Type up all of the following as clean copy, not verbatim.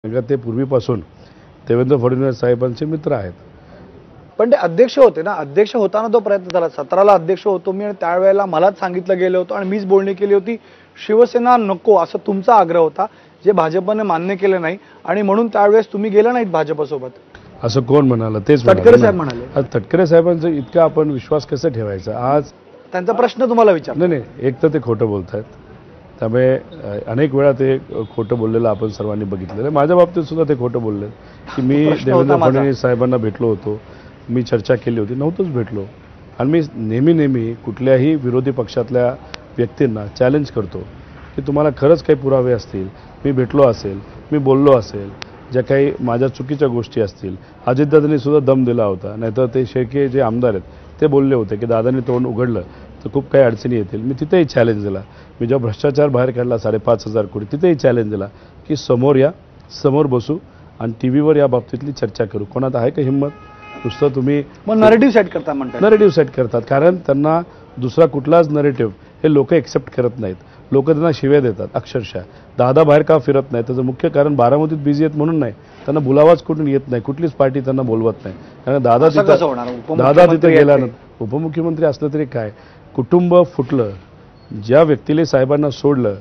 कारण ते पूर्वीपासून देवेंद्र फडणवीस साहेबांचे मित्र आहेत. पण ते अध्यक्ष होते ना, अध्यक्ष होताना तो प्रयत्न झाला. 17ला अध्यक्ष होतो मी आणि त्यावेळेला मलाच सांगितलं गेलं होतं आणि मीच बोलणी केली होती, शिवसेना नको असं तुमचा आग्रह होता, जे भाजपने मान्य केलं नाही आणि म्हणून त्यावेळेस तुम्ही गेला नाहीत भाजपसोबत. असं कोण म्हणालं? तेच तटकरे साहेब म्हणाले. आज तटकरे साहेबांचा इतका आपण विश्वास कसा ठेवायचा? आज त्यांचा प्रश्न तुम्हाला विचारला. नाही, एक तर ते खोटं बोलतायत, त्यामुळे अनेक वेळा ते खोटं बोललेलं आपण सर्वांनी बघितलेलं आहे. माझ्या बाबतीत सुद्धा ते खोटं बोलले की मी देवेंद्र फडणवीस साहेबांना भेटलो होतो, मी चर्चा केली होती. नव्हतंच भेटलो. आणि मी नेहमी कुठल्याही विरोधी पक्षातल्या व्यक्तींना चॅलेंज करतो की तुम्हाला खरंच काही पुरावे असतील, मी भेटलो असेल, मी बोललो असेल, ज्या काही माझ्या चुकीच्या गोष्टी असतील. अजितदादांनी सुद्धा दम दिला होता. नाहीतर ते शेळके जे आमदार आहेत ते बोलले होते की दादांनी तोंड उघडलं तर खूप काही अडचणी येतील. मी तिथेही चॅलेंज दिला. मी जेव्हा भ्रष्टाचार बाहेर काढला 5,500 कोटी, तिथेही चॅलेंज दिला की समोर या, समोर बसू आणि टीव्हीवर या बाबतीतली चर्चा करू. कोणात आहे का हिंमत? नुसतं तुम्ही मग नरेटिव्ह सेट करता म्हणतात. नरेटिव्ह सेट करतात, कारण त्यांना दुसरा कुठलाच नरेटिव्ह हे लोक एक्सेप्ट करत नाहीत. लोक त्यांना शिव्या देतात अक्षरशः. दादा बाहेर का फिरत नाही? त्याचं मुख्य कारण बारामतीत बिझी आहेत म्हणून नाही. त्यांना बोलावाच कुठून येत नाही, कुठलीच पार्टी त्यांना बोलवत नाही. कारण दादा तिथं गेल्यानंतर उपमुख्यमंत्री असलं तरी काय, कुटुंब फुटलं. ज्या व्यक्तीने साहेबांना सोडलं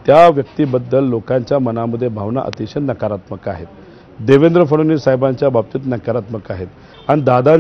त्या व्यक्तीबद्दल लोकांच्या मनामध्ये भावना अतिशय नकारात्मक आहेत. देवेंद्र फडणवीस साहेबांच्या बाबतीत नकारात्मक आहेत आणि दादा